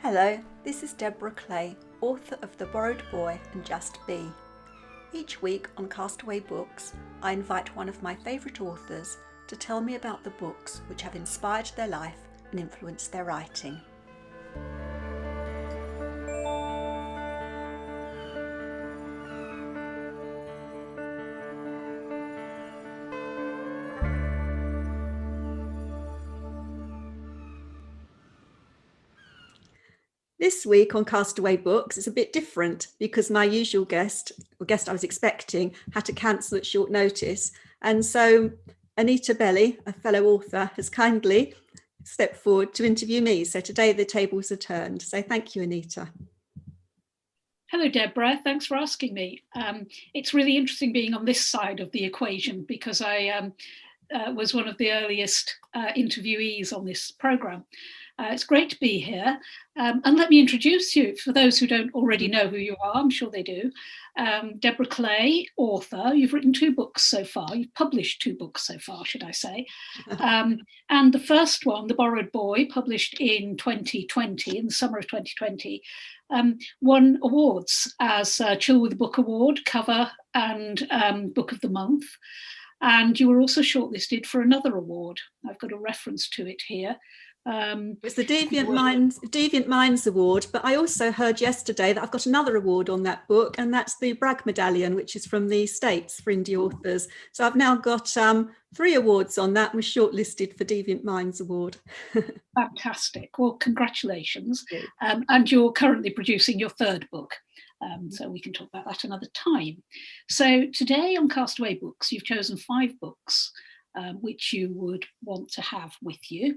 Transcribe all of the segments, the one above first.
Hello, this is Deborah Klée, author of The Borrowed Boy and Just Be. Each week on Castaway Books, I invite one of my favourite authors to tell me about the books which have inspired their life and influenced their writing. This week on Castaway Books is a bit different because my usual guest I was expecting, had to cancel at short notice. And so Anita Belli, a fellow author, has kindly stepped forward to interview me. So today the tables are turned. So thank you, Anita. Hello, Deborah. Thanks for asking me. It's really interesting being on this side of the equation because I was one of the earliest interviewees on this programme. It's great to be here. And let me introduce you, for those who don't already know who you are, I'm sure they do. Deborah Klée, author. You've written 2 books so far. You've published 2 books so far, should I say. And the first one, The Borrowed Boy, published in 2020, in the summer of 2020, won awards as Chill with a Book Award, cover and Book of the Month. And you were also shortlisted for another award. I've got a reference to it here. It's the Deviant Minds Award, but I also heard yesterday that I've got another award on that book, and that's the Bragg Medallion, which is from the States for indie authors. So I've now got 3 awards on that, and was shortlisted for Deviant Minds Award. Fantastic. Well, congratulations. And you're currently producing your 3rd book. So we can talk about that another time. So today on Castaway Books, you've chosen 5 books which you would want to have with you.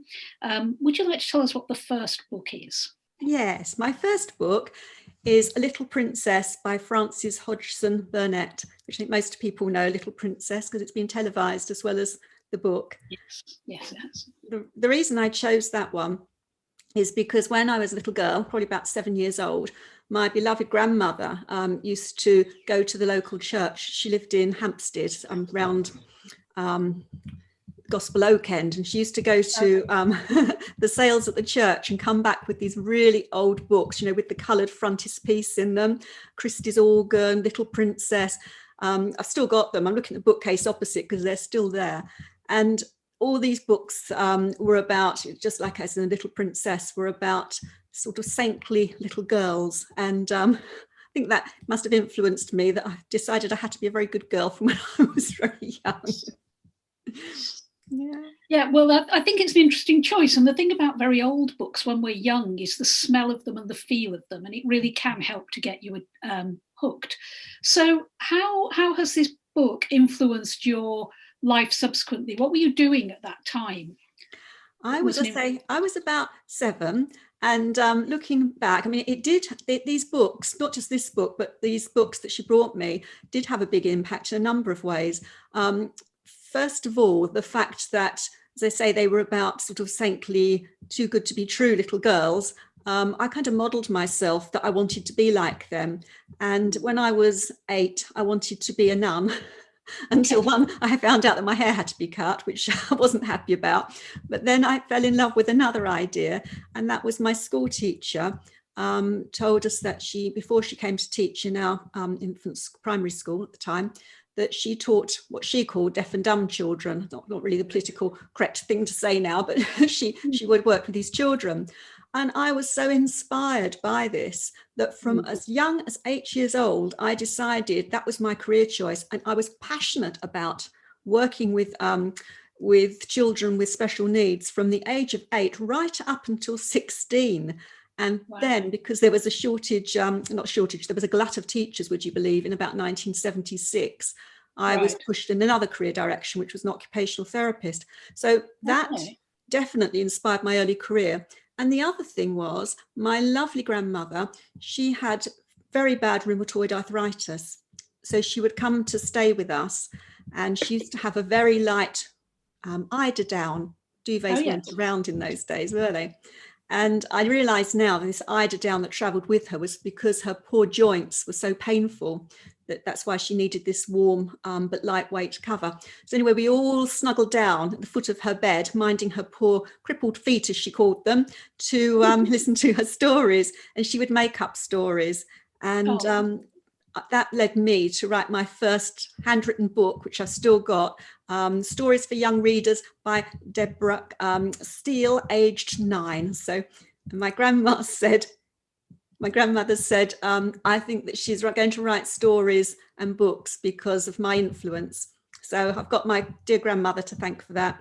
Would you like to tell us what the first book is? Yes, my first book is A Little Princess by Frances Hodgson Burnett, which I think most people know, Little Princess, because it's been televised as well as the book. Yes, it has. The reason I chose that one is because when I was a little girl, probably about 7 years old, my beloved grandmother used to go to the local church. She lived in Hampstead, around Gospel Oak End, and she used to go to the sales at the church and come back with these really old books, you know, with the coloured frontispiece in them, Christie's Organ, Little Princess. I've still got them. I'm looking at the bookcase opposite because they're still there. And all these books were about, just like as in The Little Princess, were about sort of saintly little girls. And I think that must have influenced me, that I decided I had to be a very good girl from when I was very young. Yeah, well, I think it's an interesting choice. And the thing about very old books when we're young is the smell of them and the feel of them. And it really can help to get you hooked. So how has this book influenced your life subsequently? What were you doing at that time? I was about 7. And looking back, I mean, these books, not just this book, but these books that she brought me, did have a big impact in a number of ways. First of all, the fact that, as I say, they were about sort of saintly, too good to be true little girls. I kind of modelled myself that I wanted to be like them. And when I was 8, I wanted to be a nun. Until I found out that my hair had to be cut, which I wasn't happy about. But then I fell in love with another idea, and that was my school teacher told us that before she came to teach in our infants primary school at the time, that she taught what she called deaf and dumb children. Not really the political correct thing to say now, but she would work with these children. And I was so inspired by this that from as young as 8 years old, I decided that was my career choice. And I was passionate about working with children with special needs from the age of 8 right up until 16. And then, because there was a there was a glut of teachers, would you believe, in about 1976, I was pushed in another career direction, which was an occupational therapist. So that definitely inspired my early career. And the other thing was, my lovely grandmother, she had very bad rheumatoid arthritis. So she would come to stay with us, and she used to have a very light eiderdown. Duvets went around in those days, were they? And I realise now that this eider down that travelled with her was because her poor joints were so painful that's why she needed this warm but lightweight cover. So anyway, we all snuggled down at the foot of her bed, minding her poor crippled feet, as she called them, to listen to her stories. And she would make up stories. And that led me to write my first handwritten book, which I've still got, Stories for Young Readers by Deborah Steele, aged 9. So my grandmother said, I think that she's going to write stories and books because of my influence. So I've got my dear grandmother to thank for that.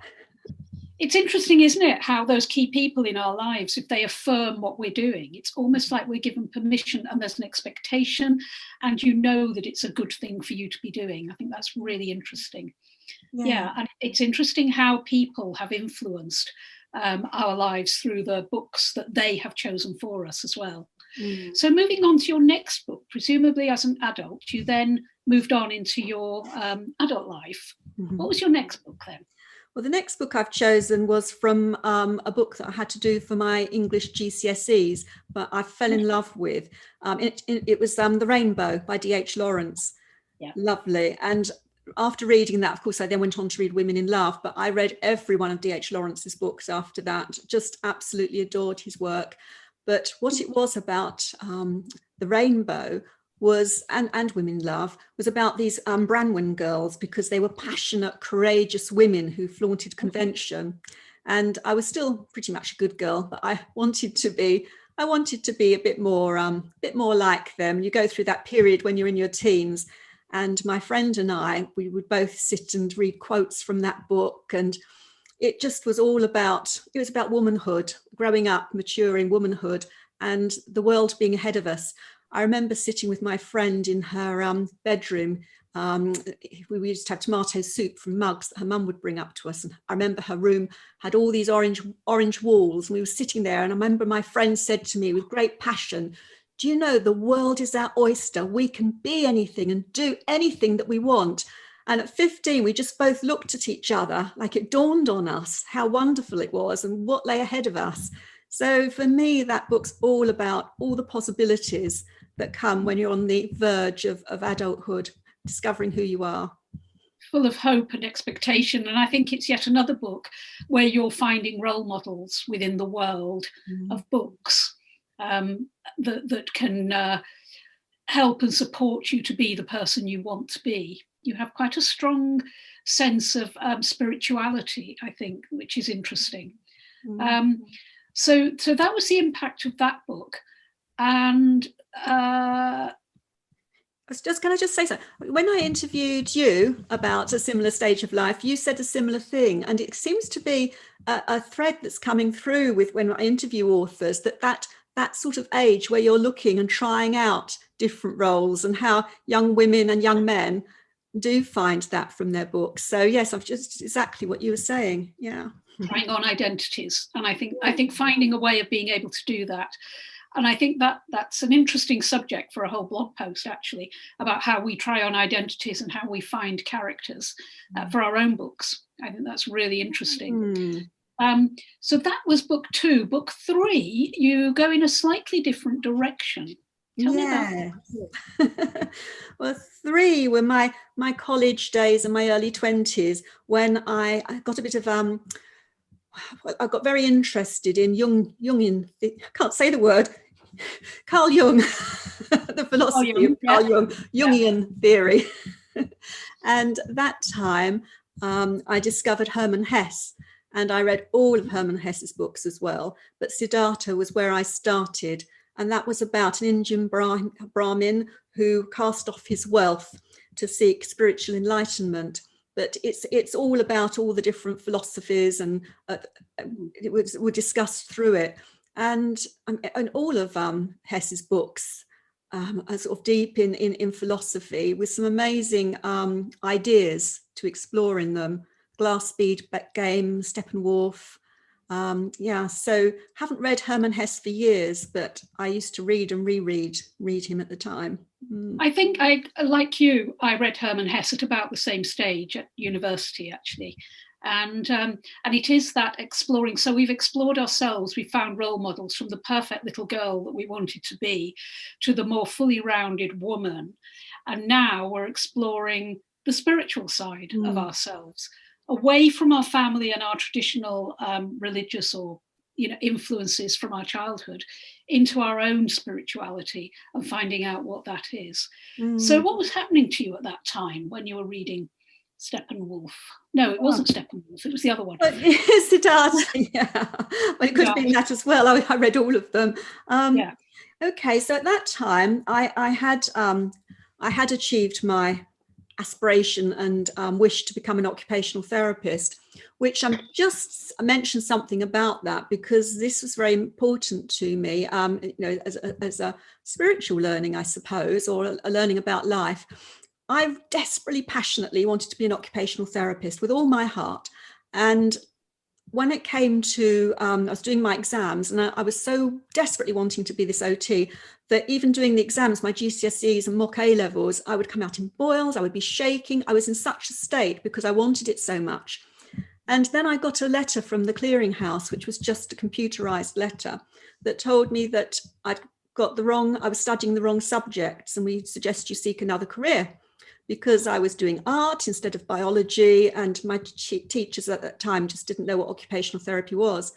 It's interesting, isn't it, how those key people in our lives, if they affirm what we're doing, it's almost like we're given permission and there's an expectation and you know that it's a good thing for you to be doing. I think that's really interesting. Yeah, and it's interesting how people have influenced our lives through the books that they have chosen for us as well. So moving on to your next book, presumably as an adult, you then moved on into your adult life. What was your next book then? Well, the next book I've chosen was from a book that I had to do for my English GCSEs, but I fell in love with. It was The Rainbow by D.H. Lawrence. Yeah. Lovely. And after reading that, of course, I then went on to read Women in Love, but I read every one of D.H. Lawrence's books after that, just absolutely adored his work. But what it was about The Rainbow was, and Women in Love, was about these Branwen girls, because they were passionate, courageous women who flaunted convention. And I was still pretty much a good girl, but I wanted to be a bit more like them. You go through that period when you're in your teens. And my friend and I, we would both sit and read quotes from that book. And it just was about womanhood, growing up, maturing womanhood, and the world being ahead of us. I remember sitting with my friend in her bedroom. We used to have tomato soup from mugs that her mum would bring up to us. And I remember her room had all these orange walls. And we were sitting there. And I remember my friend said to me with great passion, "Do you know the world is our oyster? We can be anything and do anything that we want." And at 15, we just both looked at each other, like it dawned on us how wonderful it was and what lay ahead of us. So for me, that book's all about all the possibilities that come when you're on the verge of adulthood, discovering who you are. Full of hope and expectation. And I think it's yet another book where you're finding role models within the world of books that can help and support you to be the person you want to be. You have quite a strong sense of spirituality, I think, which is interesting. So that was the impact of that book. And I was just going to just say so. When I interviewed you about a similar stage of life, you said a similar thing, and it seems to be a thread that's coming through with when I interview authors, that sort of age where you're looking and trying out different roles, and how young women and young men do find that from their books. So yes, I've just exactly what you were saying. Yeah, trying on identities, and I think finding a way of being able to do that. And I think that's an interesting subject for a whole blog post, actually, about how we try on identities and how we find characters for our own books. I think that's really interesting. So that was book 2. Book 3, you go in a slightly different direction. Tell me about that. Well, 3 were my college days and my early 20s, when I got a bit of I got very interested in Jungian. I can't say the word. Carl Jung, the philosophy of Carl Jung, Jungian theory. And that time I discovered Hermann Hesse, and I read all of Hermann Hesse's books as well. But Siddhartha was where I started, and that was about an Indian Brahmin who cast off his wealth to seek spiritual enlightenment. But it's all about all the different philosophies, and we're discussed through it. And all of Hesse's books are sort of deep in philosophy, with some amazing ideas to explore in them. Glass Speed Game, Steppenwolf. So haven't read Hermann Hesse for years, but I used to read and read him at the time. I think like you, I read Hermann Hesse at about the same stage at university, actually. And it is that exploring. So we've explored ourselves. We found role models, from the perfect little girl that we wanted to be to the more fully rounded woman. And now we're exploring the spiritual side of ourselves, away from our family and our traditional religious or influences from our childhood, into our own spirituality and finding out what that is. So what was happening to you at that time when you were reading Steppenwolf? No, it wasn't Steppenwolf, it was the other one. Siddhartha, yeah. Well, it could have been that as well. I read all of them. Okay, so at that time, I had achieved my aspiration and wish to become an occupational therapist, which I'm just mention something about that because this was very important to me, as a spiritual learning, I suppose, or a learning about life. I desperately, passionately wanted to be an occupational therapist with all my heart. And when it came to, I was doing my exams and I was so desperately wanting to be this OT that even doing the exams, my GCSEs and mock A-levels, I would come out in boils, I would be shaking. I was in such a state because I wanted it so much. And then I got a letter from the clearinghouse, which was just a computerized letter that told me that I was studying the wrong subjects and we suggest you seek another career, because I was doing art instead of biology, and my teachers at that time just didn't know what occupational therapy was.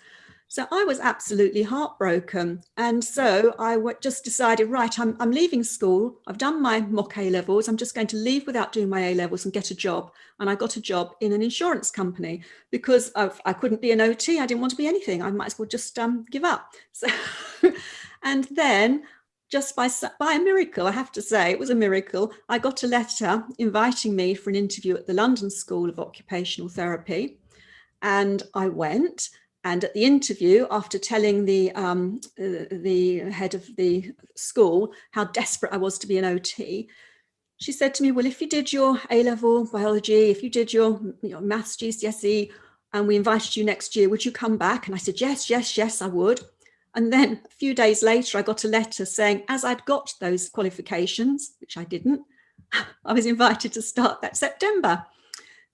So I was absolutely heartbroken. And so I just decided, right, I'm leaving school. I've done my mock A-levels. I'm just going to leave without doing my A-levels and get a job. And I got a job in an insurance company because I couldn't be an OT. I didn't want to be anything. I might as well just give up. So, and then just by a miracle, I have to say, it was a miracle, I got a letter inviting me for an interview at the London School of Occupational Therapy. And I went. And at the interview, after telling the head of the school how desperate I was to be an OT, she said to me, well, if you did your A-level biology, if you did your maths GCSE, and we invited you next year, would you come back? And I said, yes, I would. And then a few days later, I got a letter saying, as I'd got those qualifications, which I didn't, I was invited to start that September.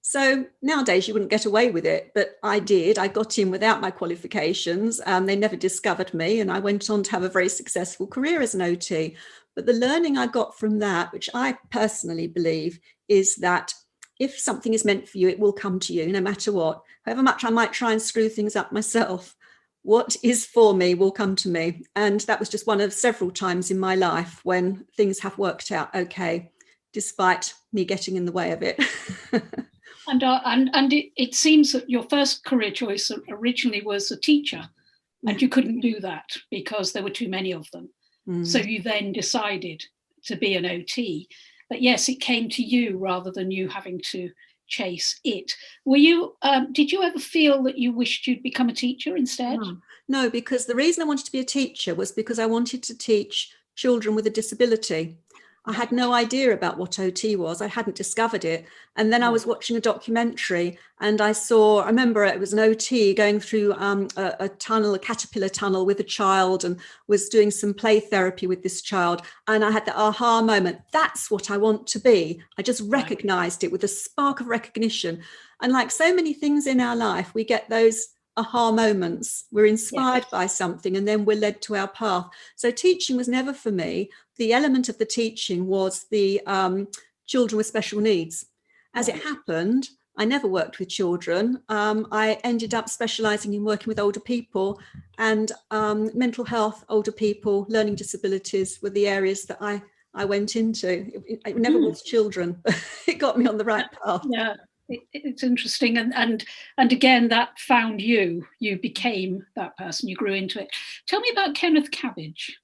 So nowadays you wouldn't get away with it, but I did. I got in without my qualifications. They never discovered me, and I went on to have a very successful career as an OT. But the learning I got from that, which I personally believe, is that if something is meant for you, it will come to you no matter what. However much I might try and screw things up myself, what is for me will come to me. And that was just one of several times in my life when things have worked out okay, despite me getting in the way of it. And it seems that your first career choice originally was a teacher, and you couldn't do that because there were too many of them. So you then decided to be an OT. But yes, it came to you rather than you having to chase it. Were you? Did you ever feel that you wished you'd become a teacher instead? No, because the reason I wanted to be a teacher was because I wanted to teach children with a disability. I had no idea about what OT was. I hadn't discovered it. And then I was watching a documentary and I remember it was an OT going through a caterpillar tunnel with a child, and was doing some play therapy with this child. And I had the aha moment. That's what I want to be. I just recognized it with a spark of recognition. And like so many things in our life, we get those aha moments. We're inspired by something and then we're led to our path. So teaching was never for me. The element of the teaching was the children with special needs. As it happened, I never worked with children. I ended up specializing in working with older people, and mental health, older people, learning disabilities were the areas that I went into. It never was children. It got me on the right path. Yeah. It's interesting, and again, that found you became that person, you grew into it. Tell me about Kenneth Cabbage.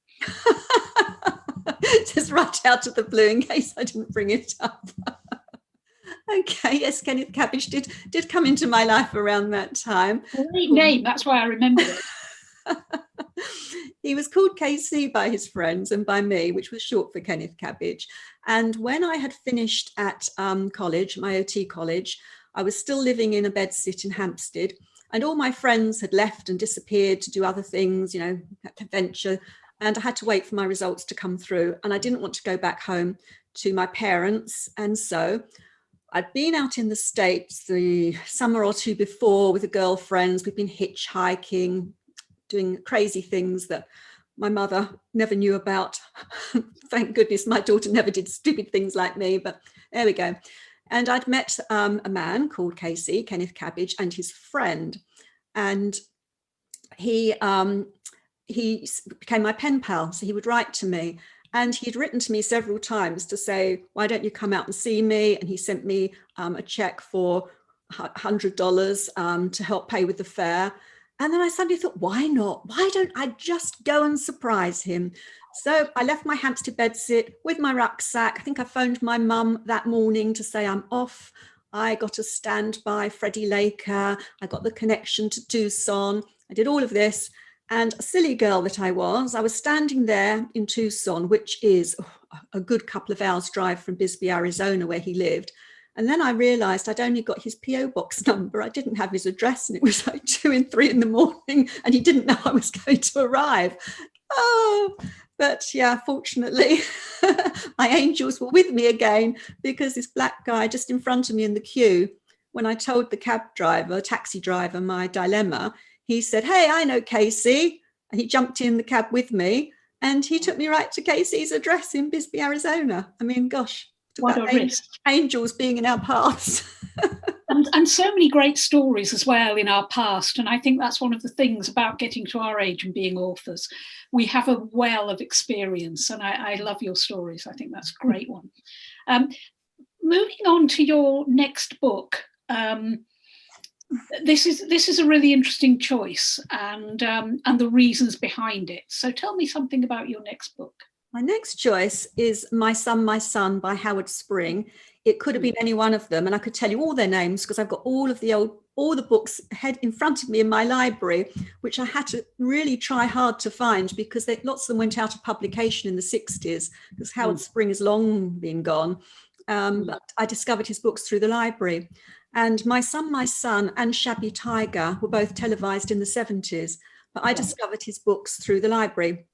Just right out of the blue, in case I didn't bring it up. Okay, yes, Kenneth Cabbage did come into my life around that time. Great name, that's why I remember it. He was called KC by his friends and by me, which was short for Kenneth Cabbage. And when I had finished at college, my OT college, I was still living in a bedsit in Hampstead, and all my friends had left and disappeared to do other things, adventure. And I had to wait for my results to come through. And I didn't want to go back home to my parents. And so I'd been out in the States the summer or two before with the girlfriends. We'd been hitchhiking, doing crazy things that my mother never knew about. Thank goodness my daughter never did stupid things like me, but there we go. And I'd met a man called Kenneth Cabbage, and his friend. And he became my pen pal. So he would write to me. And he'd written to me several times to say, why don't you come out and see me? And he sent me a check for $100 to help pay with the fare. And then I suddenly thought, why not? Why don't I just go and surprise him? So I left my Hampstead bedsit with my rucksack. I think I phoned my mum that morning to say I'm off. I got a standby Freddie Laker. I got the connection to Tucson. I did all of this. And a silly girl that I was standing there in Tucson, which is a good couple of hours drive from Bisbee, Arizona, where he lived. And then I realized I'd only got his PO box number. I didn't have his address, and it was like 2 and 3 in the morning, and he didn't know I was going to arrive. Oh, but yeah, fortunately, my angels were with me again, because this black guy just in front of me in the queue, when I told the taxi driver, my dilemma, he said, hey, I know Casey. And he jumped in the cab with me, and he took me right to Casey's address in Bisbee, Arizona. I mean, gosh, what a risk. Angels being in our paths. and so many great stories as well in our past. And I think that's one of the things about getting to our age and being authors. We have a well of experience, and I love your stories. I think that's a great one. Moving on to your next book, this is a really interesting choice, and the reasons behind it. So tell me something about your next book. My next choice is My Son by Howard Spring. It could have been any one of them, and I could tell you all their names because I've got all the books in front of me in my library, which I had to really try hard to find, because lots of them went out of publication in the 60s, because Howard Spring has long been gone. But I discovered his books through the library. And My Son and Shabby Tiger were both televised in the 70s, but I discovered his books through the library.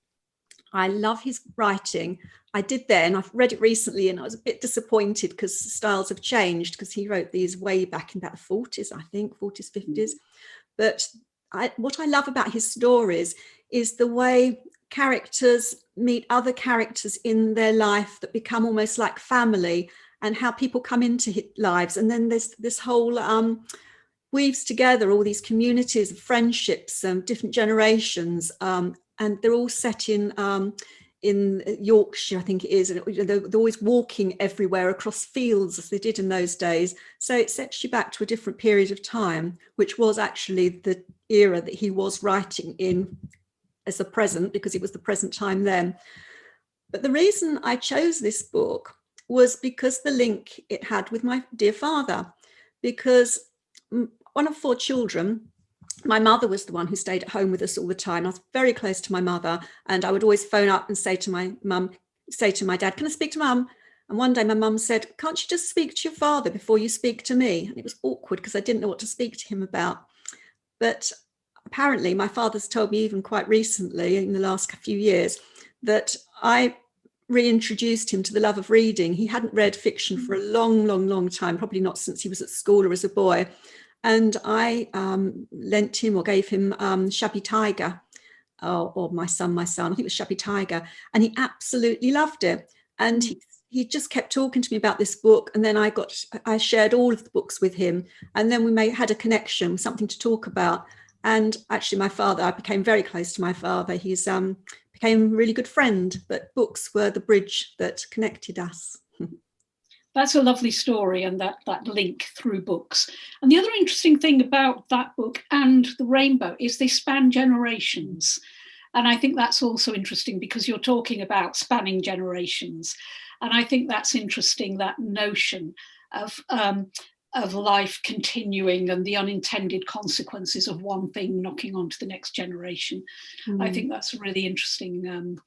I love his writing. I did then, I've read it recently, and I was a bit disappointed because styles have changed, because he wrote these way back in about the 40s, I think, 40s, 50s. But what I love about his stories is the way characters meet other characters in their life that become almost like family, and how people come into his lives. And then there's this whole weaves together all these communities of friendships and different generations. And they're all set in Yorkshire, I think it is. And they're always walking everywhere across fields, as they did in those days. So it sets you back to a different period of time, which was actually the era that he was writing in as the present, because it was the present time then. But the reason I chose this book was because the link it had with my dear father, because one of 4 children, my mother was the one who stayed at home with us all the time. I was very close to my mother, and I would always phone up and say to my dad, can I speak to mum? And one day my mum said, can't you just speak to your father before you speak to me? And it was awkward because I didn't know what to speak to him about. But apparently my father's told me, even quite recently in the last few years, that I reintroduced him to the love of reading. He hadn't read fiction for a long time, probably not since he was at school or as a boy. And I lent him or gave him Shabby Tiger, or My Son. I think it was Shabby Tiger. And he absolutely loved it. And he just kept talking to me about this book. And then I shared all of the books with him. And then we had a connection, something to talk about. And actually I became very close to my father. He's became a really good friend, but books were the bridge that connected us. That's a lovely story, and that link through books. And the other interesting thing about that book and The Rainbow is they span generations. And I think that's also interesting, because you're talking about spanning generations. And I think that's interesting, that notion of life continuing and the unintended consequences of one thing knocking onto the next generation. I think that's a really interesting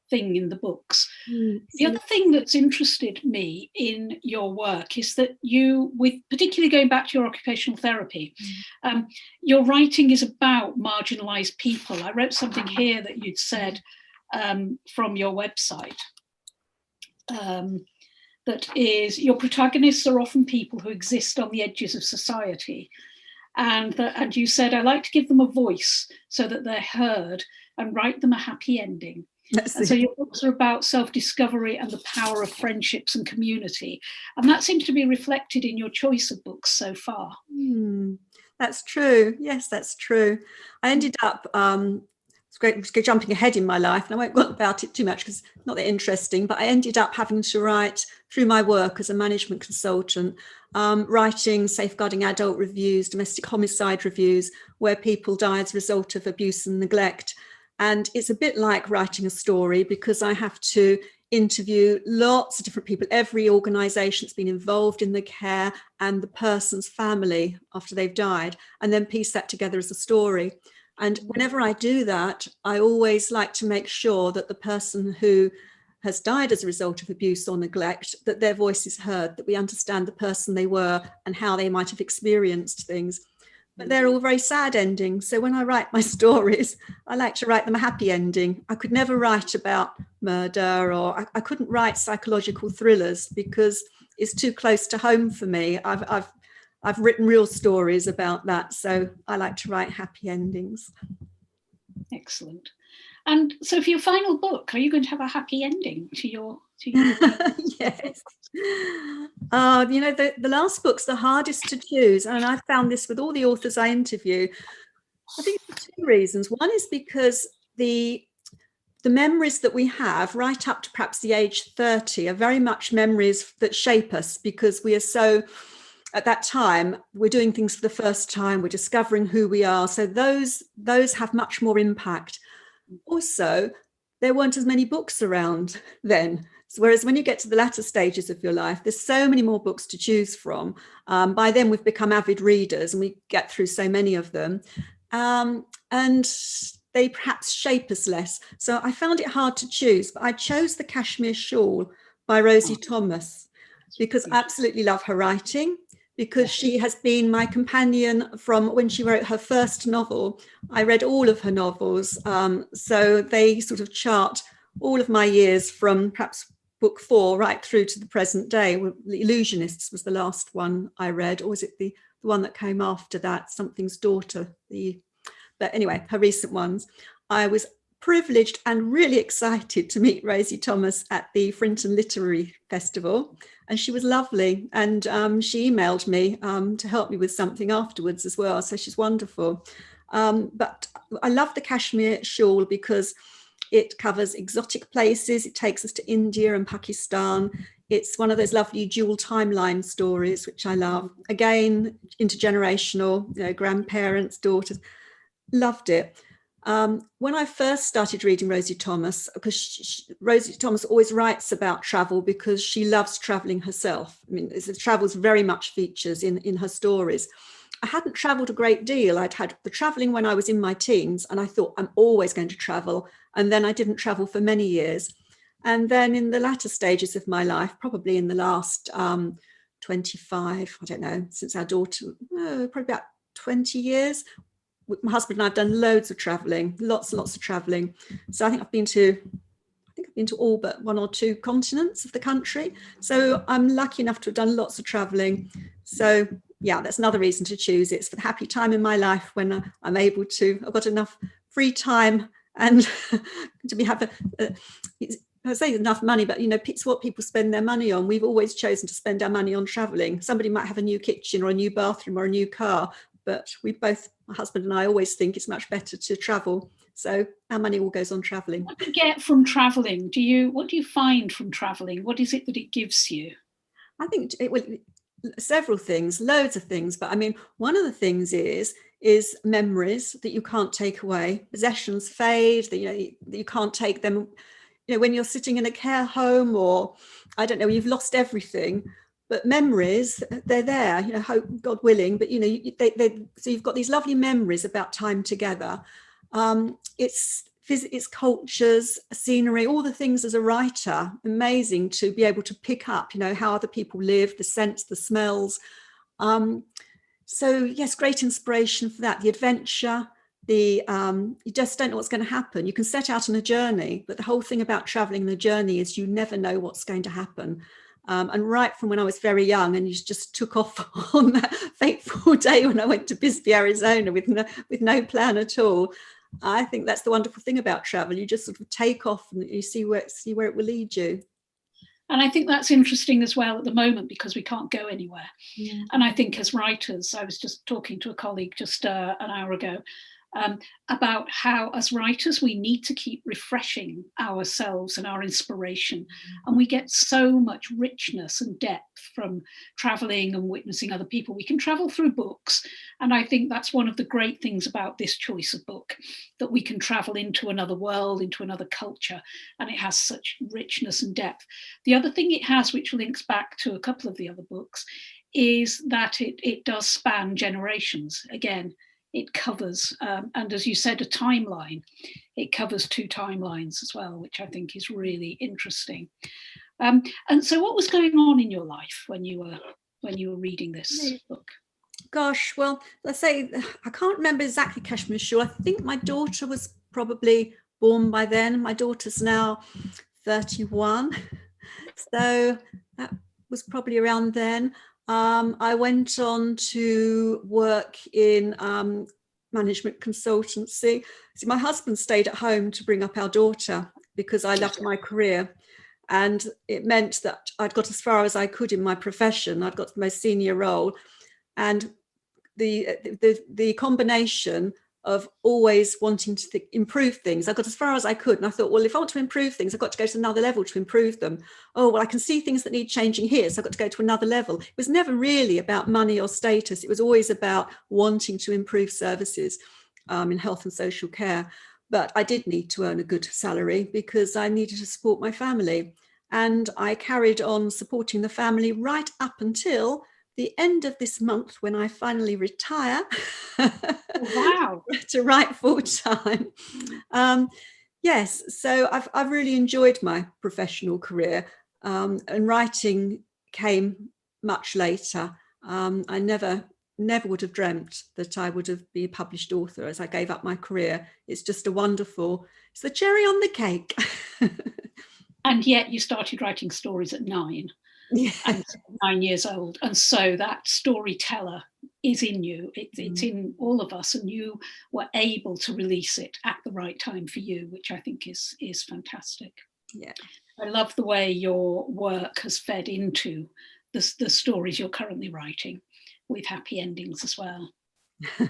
thing in the books. The other thing that's interested me in your work is that you, with particularly going back to your occupational therapy, your writing is about marginalised people. I wrote something here that you'd said from your website. that is, your protagonists are often people who exist on the edges of society. And you said, I like to give them a voice so that they're heard and write them a happy ending. And so your books are about self-discovery and the power of friendships and community. And that seems to be reflected in your choice of books so far. That's true. Yes, that's true. I ended up, it's great jumping ahead in my life, and I won't go about it too much because it's not that interesting, but I ended up having to write, through my work as a management consultant, writing safeguarding adult reviews, domestic homicide reviews, where people die as a result of abuse and neglect. And it's a bit like writing a story, because I have to interview lots of different people, every organisation that's been involved in the care and the person's family after they've died, and then piece that together as a story. And whenever I do that, I always like to make sure that the person who has died as a result of abuse or neglect, that their voice is heard, that we understand the person they were and how they might have experienced things. But they're all very sad endings. So when I write my stories, I like to write them a happy ending. I could never write about murder, or I couldn't write psychological thrillers because it's too close to home for me. I've written real stories about that. So I like to write happy endings. Excellent. And so for your final book, are you going to have a happy ending to your Yes. You know, the last book's the hardest to choose. And I found this with all the authors I interview. I think for two reasons. One is because the memories that we have right up to perhaps the age 30 are very much memories that shape us, because we are so, at that time, we're doing things for the first time, we're discovering who we are. So those have much more impact. Also, there weren't as many books around then. Whereas when you get to the latter stages of your life, there's so many more books to choose from. By then, we've become avid readers and we get through so many of them. And they perhaps shape us less. So I found it hard to choose, but I chose The Cashmere Shawl by Rosie Thomas, because I absolutely love her writing, because she has been my companion from when she wrote her first novel. I read all of her novels. So they sort of chart all of my years from perhaps book 4 right through to the present day. The Illusionists was the last one I read, or was it the one that came after that, Something's Daughter? But anyway, her recent ones. I was privileged and really excited to meet Rosie Thomas at the Frinton Literary Festival, and she was lovely, and she emailed me to help me with something afterwards as well, so she's wonderful. But I love The Cashmere Shawl because it covers exotic places. It takes us to India and Pakistan. It's one of those lovely dual timeline stories, which I love. Again, intergenerational, you know, grandparents, daughters. Loved it. When I first started reading Rosie Thomas, because Rosie Thomas always writes about travel because she loves traveling herself. I mean, travel's very much features in her stories. I hadn't traveled a great deal. I'd had the traveling when I was in my teens, and I thought I'm always going to travel. And then I didn't travel for many years. And then in the latter stages of my life, probably in the last 25, I don't know, since our daughter, probably about 20 years, my husband and I have done loads of traveling, lots and lots of traveling. So I think I've been to all but 1 or 2 continents of the country. So I'm lucky enough to have done lots of traveling. So yeah, that's another reason to choose. It's for the happy time in my life when I'm able to, I've got enough free time and I say enough money, but you know, it's what people spend their money on. We've always chosen to spend our money on traveling. Somebody might have a new kitchen or a new bathroom or a new car, but we both, my husband and I, always think it's much better to travel. So our money all goes on traveling. What do you get from traveling? What do you find from traveling? What is it that it gives you? I think several things, loads of things. But I mean, one of the things is memories that you can't take away. Possessions fade, that you can't take them. You know, when you're sitting in a care home, or I don't know, you've lost everything. But memories, they're there, you know, hope, God willing, but, you know, so you've got these lovely memories about time together. It's cultures, scenery, all the things as a writer, amazing to be able to pick up, you know, how other people live, the scents, the smells. So yes, great inspiration for that. The adventure, you just don't know what's going to happen. You can set out on a journey, but the whole thing about traveling the journey is you never know what's going to happen. And right from when I was very young, and you just took off on that fateful day when I went to Bisbee, Arizona, with no plan at all. I think that's the wonderful thing about travel. You just sort of take off and you see where it will lead you. And I think that's interesting as well at the moment, because we can't go anywhere. Yeah. And I think as writers, I was just talking to a colleague just an hour ago about how as writers we need to keep refreshing ourselves and our inspiration, and we get so much richness and depth from traveling and witnessing other people. We can travel through books, and I think that's one of the great things about this choice of book, that we can travel into another world, into another culture, and it has such richness and depth. The other thing it has, which links back to a couple of the other books, is that it does span generations. Again, it covers, and as you said, a timeline. It covers 2 timelines as well, which I think is really interesting. And so what was going on in your life when you were reading this book? Gosh, well, let's say, I can't remember exactly Kashmir Shawl. I think my daughter was probably born by then. My daughter's now 31. So that was probably around then. I went on to work in management consultancy. See, my husband stayed at home to bring up our daughter because I loved my career. And it meant that I'd got as far as I could in my profession. I'd got the most senior role. And the combination of always wanting to improve things, I got as far as I could. And I thought, well, if I want to improve things, I've got to go to another level to improve them. Oh, well, I can see things that need changing here, so I've got to go to another level. It was never really about money or status. It was always about wanting to improve services in health and social care. But I did need to earn a good salary because I needed to support my family. And I carried on supporting the family right up until the end of this month, when I finally retire. Wow. To write full time. Yes, so I've really enjoyed my professional career, and writing came much later. I never would have dreamt that I would have been a published author as I gave up my career. It's just it's the cherry on the cake. And yet you started writing stories at 9. Yeah. And 9 years old, and so that storyteller is in you. It's in all of us, and you were able to release it at the right time for you, which I think is fantastic. Yeah, I love the way your work has fed into the stories you're currently writing, with happy endings as well. Is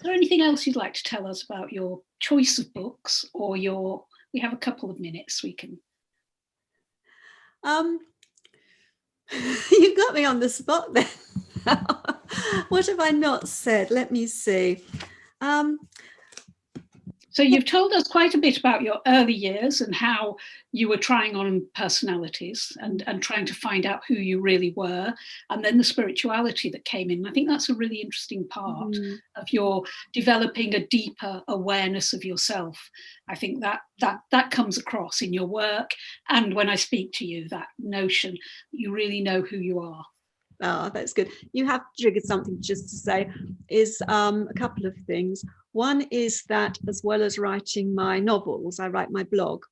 there anything else you'd like to tell us about your choice of books, or we have a couple of minutes we can. You got me on the spot then. What have I not said? Let me see. So you've told us quite a bit about your early years and how you were trying on personalities and trying to find out who you really were, and then the spirituality that came in. I think that's a really interesting part of your developing a deeper awareness of yourself. I think that comes across in your work, and when I speak to you, that notion you really know who you are. Oh, that's good. You have triggered something just to say is a couple of things. One is that as well as writing my novels, I write my blog.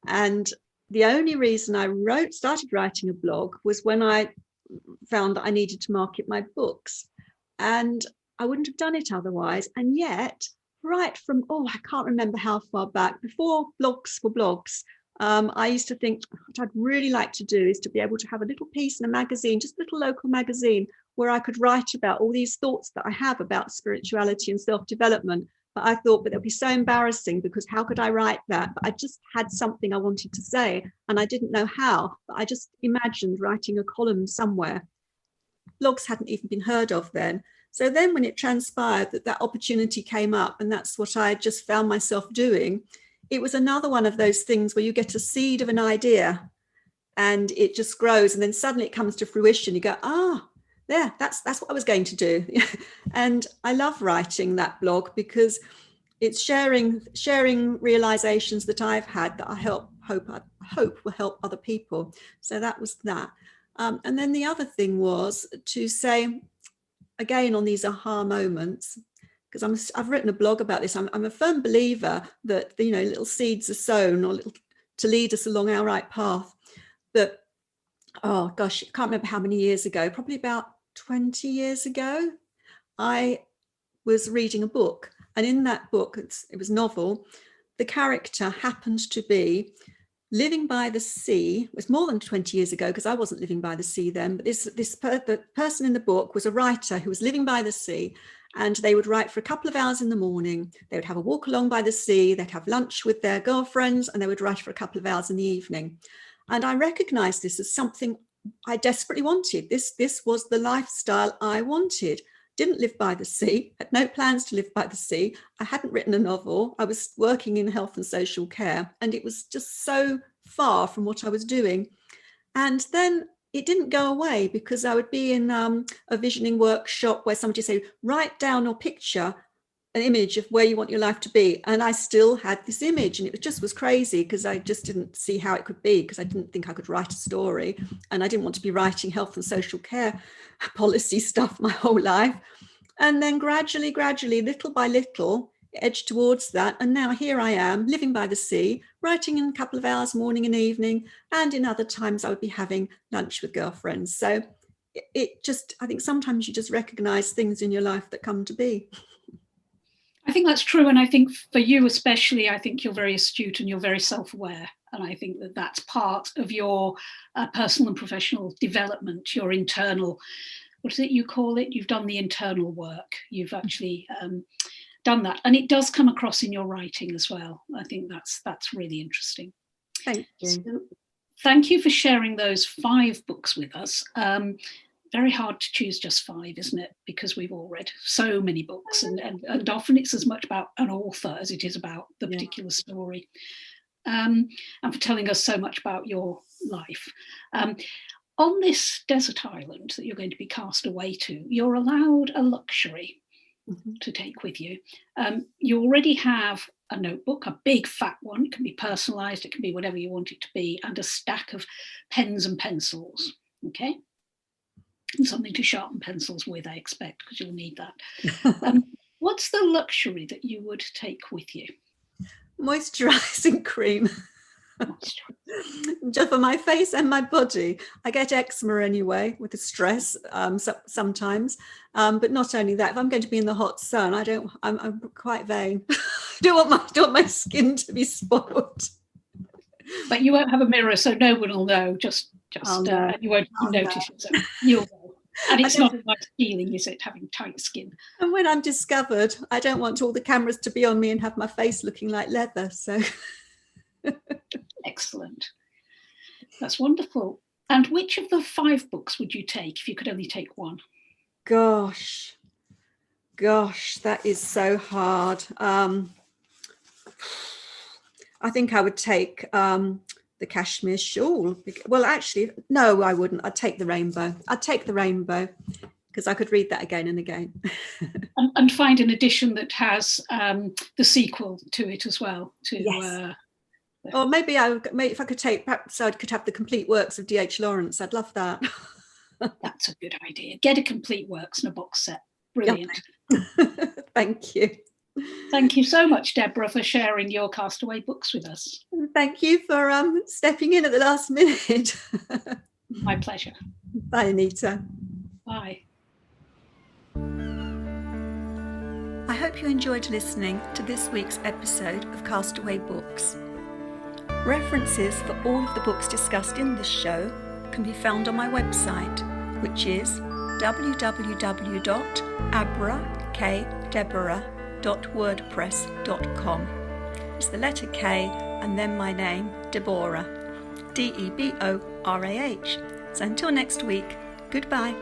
And the only reason I started writing a blog was when I found that I needed to market my books. And I wouldn't have done it otherwise. And yet, right from, I can't remember how far back, before blogs were blogs, I used to think what I'd really like to do is to be able to have a little piece in a magazine, just a little local magazine, where I could write about all these thoughts that I have about spirituality and self-development. But I thought, but it would be so embarrassing, because how could I write that? But I just had something I wanted to say, and I didn't know how. But I just imagined writing a column somewhere. Blogs hadn't even been heard of then. So then when it transpired that opportunity came up, and that's what I just found myself doing, it was another one of those things where you get a seed of an idea and it just grows, and then suddenly it comes to fruition. You go, there, that's what I was going to do. And I love writing that blog because it's sharing realizations that I've had that I hope will help other people. So that was that. And then the other thing was to say, again, on these aha moments, because I've written a blog about this. I'm a firm believer that, little seeds are sown to lead us along our right path. But oh gosh, I can't remember how many years ago, probably about 20 years ago, I was reading a book. And in that book, it was a novel, the character happened to be living by the sea. It was more than 20 years ago because I wasn't living by the sea then, but the person in the book was a writer who was living by the sea, and they would write for a couple of hours in the morning. They would have a walk along by the sea, they'd have lunch with their girlfriends, and they would write for a couple of hours in the evening. And I recognized this as something I desperately wanted. This was the lifestyle I wanted. Didn't live by the sea, had no plans to live by the sea. I hadn't written a novel. I was working in health and social care, and it was just so far from what I was doing. And then it didn't go away because I would be in a visioning workshop where somebody would say, write down or picture an image of where you want your life to be. And I still had this image, and it just was crazy because I just didn't see how it could be, because I didn't think I could write a story, and I didn't want to be writing health and social care policy stuff my whole life. And then gradually, little by little, edged towards that. And now here I am living by the sea, writing in a couple of hours, morning and evening. And in other times I would be having lunch with girlfriends. So it just, I think sometimes you just recognize things in your life that come to be. I think that's true. And I think for you especially, I think you're very astute and you're very self-aware. And I think that that's part of your personal and professional development, your internal, what is it you call it? You've done the internal work. You've actually done that. And it does come across in your writing as well. I think that's really interesting. Thank you. So, thank you for sharing those 5 books with us. Very hard to choose just 5, isn't it? Because we've all read so many books, and often it's as much about an author as it is about the particular story. And for telling us so much about your life. On this desert island that you're going to be cast away to, you're allowed a luxury to take with you. You already have a notebook, a big fat one. It can be personalised, it can be whatever you want it to be, and a stack of pens and pencils, okay? And something to sharpen pencils with, I expect, because you'll need that. What's the luxury that you would take with you? Moisturising cream. Just for my face and my body. I get eczema anyway with the stress sometimes, but not only that, if I'm going to be in the hot sun, I'm quite vain. I don't want my skin to be spoiled. But you won't have a mirror, so no one will know. Just no. You won't notice it. So you'll know. And it's not a nice feeling, is it, having tight skin? And when I'm discovered, I don't want all the cameras to be on me and have my face looking like leather. So excellent. That's wonderful. And which of the 5 books would you take if you could only take one? Gosh, that is so hard. I think I would take the cashmere shawl. Well, actually, no, I wouldn't. I'd take the rainbow. Because I could read that again and again. and find an edition that has the sequel to it as well. Yes. Or maybe if I could perhaps I could have the complete works of D.H. Lawrence. I'd love that. That's a good idea. Get a complete works and a box set. Brilliant. Thank you. Thank you so much, Deborah, for sharing your Castaway books with us. Thank you for stepping in at the last minute. My pleasure. Bye, Anita. Bye. I hope you enjoyed listening to this week's episode of Castaway Books. References for all of the books discussed in this show can be found on my website, which is www.abrahkdeborah.wordpress.com. It's the letter K and then my name, Deborah, Deborah. So until next week, goodbye.